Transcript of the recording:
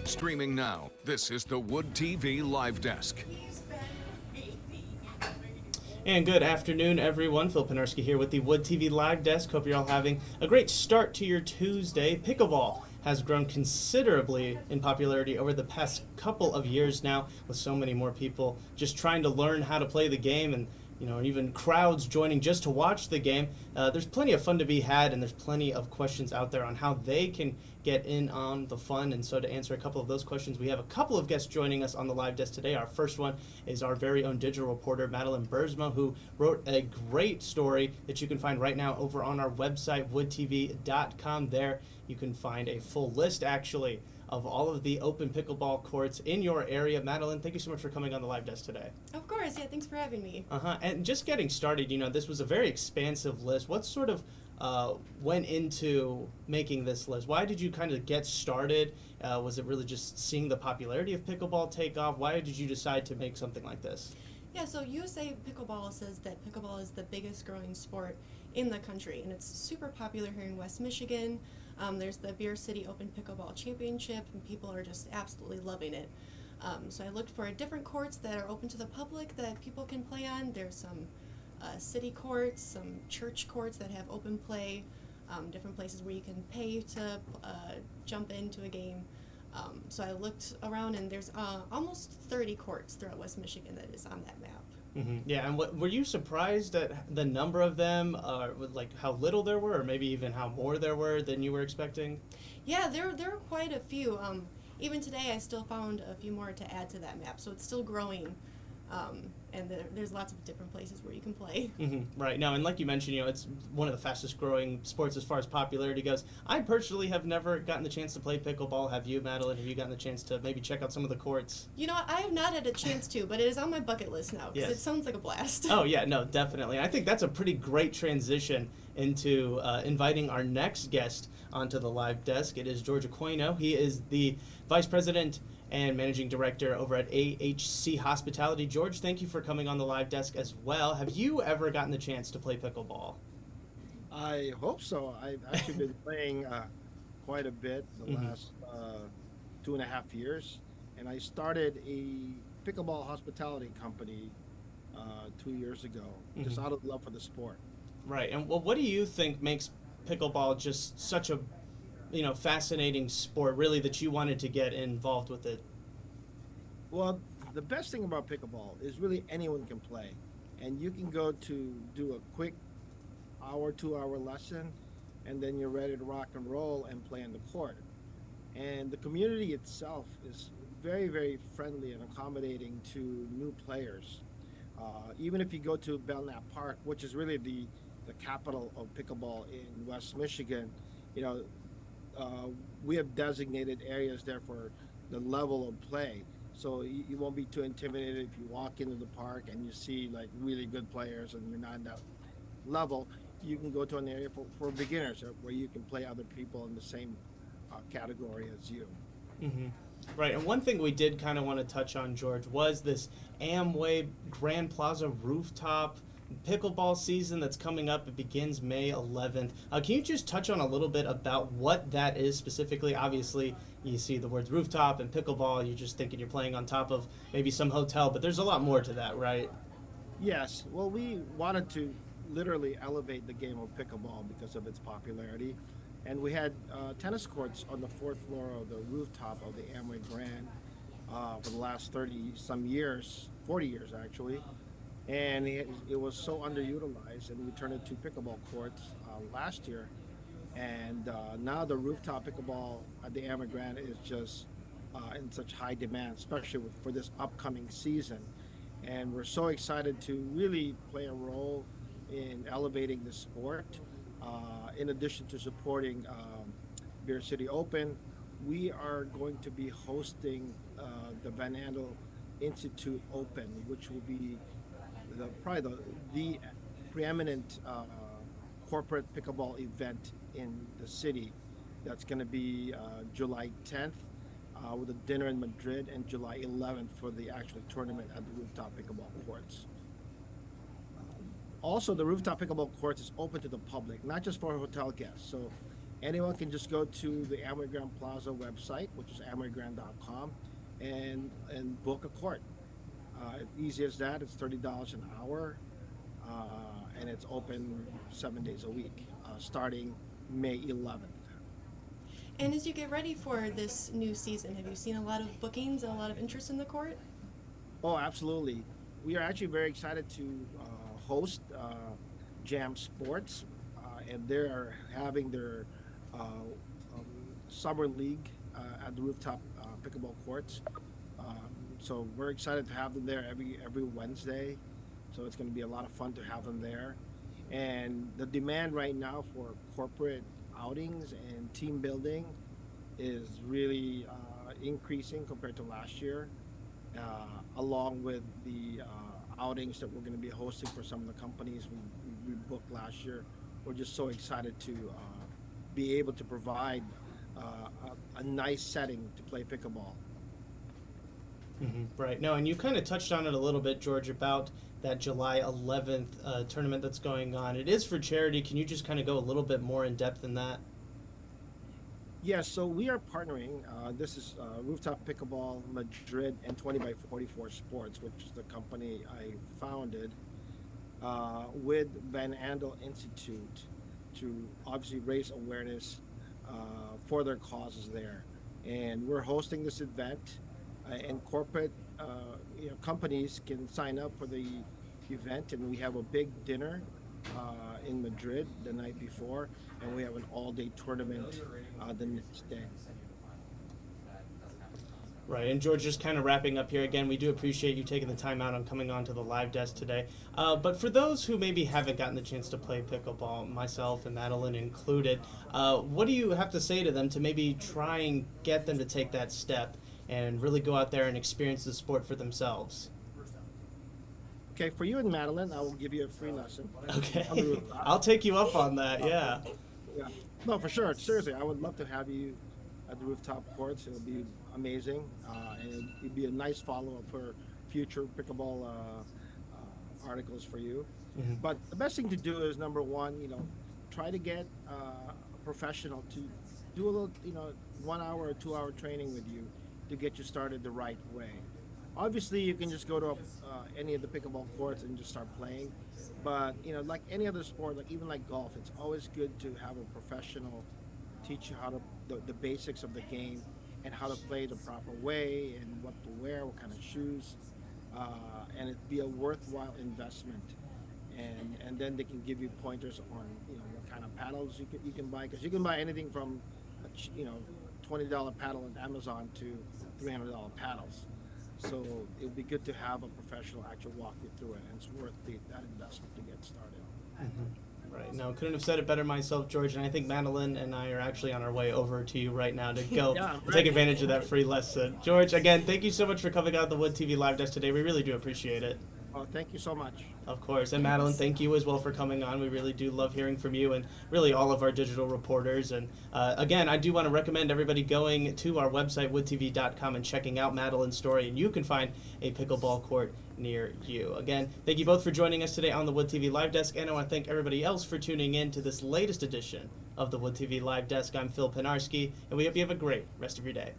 Streaming now, this is the Wood TV Live Desk. And good afternoon, everyone. Phil Penarski here with the Wood TV Live Desk. Hope you're all having a great start to your Tuesday. Pickleball has grown considerably in popularity over the past couple of years now, with so many more people just trying to learn how to play the game, and even crowds joining just to watch the game. There's plenty of fun to be had, and there's plenty of questions out there on how they can get in on the fun. And so to answer a couple of those questions, we have a couple of guests joining us on the live desk today. Our first one is our very own digital reporter, Madeline Bursma, who wrote a great story that you can find right now over on our website, woodtv.com. There you can find a full list, actually, of all of the open pickleball courts in your area. Madeline, thank you so much for coming on the live desk today. Of course, yeah, thanks for having me. And just getting started, this was a very expansive list. What sort of went into making this list? Why did you kind of get started? Was it really just seeing the popularity of pickleball take off? Why did you decide to make something like this? Yeah, so USA Pickleball says that pickleball is the biggest growing sport in the country, and it's super popular here in West Michigan. There's the Beer City Open Pickleball Championship, and people are just absolutely loving it. So I looked for different courts that are open to the public that people can play on. There's some city courts, some church courts that have open play, different places where you can pay to jump into a game. So I looked around, and there's almost 30 courts throughout West Michigan that is on that map. Mm-hmm. Yeah, and were you surprised at the number of them, like how little there were, or maybe even how more there were than you were expecting? Yeah, there were quite a few. Even today, I still found a few more to add to that map, so it's still growing. And there's lots of different places where you can play. Mm-hmm. Right. Now, and like you mentioned, it's one of the fastest growing sports as far as popularity goes. I personally have never gotten the chance to play pickleball. Have you, Madeline? Have you gotten the chance to maybe check out some of the courts? I have not had a chance to, but it is on my bucket list now, because Yes. It sounds like a blast. Oh, yeah, no, definitely. I think that's a pretty great transition into inviting our next guest onto the live desk. It is George Aquino. He is the Vice President and Managing Director over at AHC Hospitality. George, thank you for coming on the live desk as well. Have you ever gotten the chance to play pickleball? I hope so. I've actually been playing quite a bit the last 2.5 years, and I started a pickleball hospitality company 2 years ago, just out of love for the sport. Right, and what do you think makes pickleball just such a fascinating sport, really, that you wanted to get involved with it? Well, the best thing about pickleball is really anyone can play, and you can go to do a quick hour, 2-hour lesson, and then you're ready to rock and roll and play on the court. And the community itself is very, very friendly and accommodating to new players. Even if you go to Belknap Park, which is really the capital of pickleball in West Michigan, we have designated areas there for the level of play. So you won't be too intimidated if you walk into the park and you see like really good players and you're not in that level. You can go to an area for beginners where you can play other people in the same category as you. Mm-hmm. Right, and one thing we did kind of want to touch on, George, was this Amway Grand Plaza rooftop pickleball season that's coming up. It begins May 11th. Can you just touch on a little bit about what that is specifically? Obviously, you see the words rooftop and pickleball, you're just thinking you're playing on top of maybe some hotel, but there's a lot more to that, right? Yes. Well, we wanted to literally elevate the game of pickleball because of its popularity. And we had tennis courts on the 4th floor of the rooftop of the Amway Grand for the last 30-some years, 40 years actually. And it was so underutilized, and we turned it to pickleball courts last year. And now the rooftop pickleball at the Amway Grand is just in such high demand, especially for this upcoming season. And we're so excited to really play a role in elevating the sport. In addition to supporting Beer City Open, we are going to be hosting the Van Andel Institute Open, which will be probably the preeminent corporate pickleball event in the city. That's going to be July 10th with a dinner in Madrid, and July 11th for the actual tournament at the rooftop pickleball courts. Also, the rooftop pickleball courts is open to the public, not just for hotel guests. So anyone can just go to the Amway Grand Plaza website, which is amwaygrand.com, and book a court. Easy as that. It's $30 an hour, and it's open 7 days a week, starting May 11th. And as you get ready for this new season, have you seen a lot of bookings and a lot of interest in the court? Oh, absolutely. We are actually very excited to host Jam Sports, and they're having their summer league at the rooftop pickleball courts. So we're excited to have them there every Wednesday. So it's going to be a lot of fun to have them there. And the demand right now for corporate outings and team building is really increasing compared to last year, along with the outings that we're going to be hosting for some of the companies we booked last year. We're just so excited to be able to provide a nice setting to play pickleball. Right. No, and you kind of touched on it a little bit, George, about that July 11th tournament that's going on. It is for charity. Can you just kind of go a little bit more in depth in that? Yes, so we are partnering. This is Rooftop Pickleball Madrid and 20x44 Sports, which is the company I founded, with Van Andel Institute to obviously raise awareness for their causes there. And we're hosting this event, and corporate companies can sign up for the event, and we have a big dinner in Madrid the night before, and we have an all-day tournament the next day. Right, and George, just kind of wrapping up here again, we do appreciate you taking the time out and coming on to the live desk today. But for those who maybe haven't gotten the chance to play pickleball, myself and Madeline included, what do you have to say to them to maybe try and get them to take that step and really go out there and experience the sport for themselves? Okay, for you and Madeline, I will give you a free lesson. Okay, I'll take you up on that, yeah. Yeah, no, for sure. Seriously, I would love to have you at the rooftop courts. It would be amazing, and it'd be a nice follow-up for future pickleball articles for you. But the best thing to do is, number one, try to get a professional to do a little, 1 hour or 2 hour training with you to get you started the right way. Obviously, you can just go to any of the pickleball courts and just start playing. But, like any other sport, even like golf, it's always good to have a professional teach you how to the basics of the game and how to play the proper way and what to wear, what kind of shoes, and it'd be a worthwhile investment. And then they can give you pointers on what kind of paddles you can buy, because you can buy anything from $20 paddle on Amazon to $300 paddles. So it would be good to have a professional actually walk you through it, and it's worth that investment to get started. Right. No, couldn't have said it better myself, George, and I think Madeline and I are actually on our way over to you right now to go take advantage of that free lesson. George, again, thank you so much for coming out the Wood TV Live Desk today. We really do appreciate it. Oh, thank you so much. Of course. And Madeline, thank you as well for coming on. We really do love hearing from you and really all of our digital reporters. And again, I do want to recommend everybody going to our website, woodtv.com, and checking out Madeline's story. And you can find a pickleball court near you. Again, thank you both for joining us today on the Wood TV Live Desk. And I want to thank everybody else for tuning in to this latest edition of the Wood TV Live Desk. I'm Phil Pinarski, and we hope you have a great rest of your day.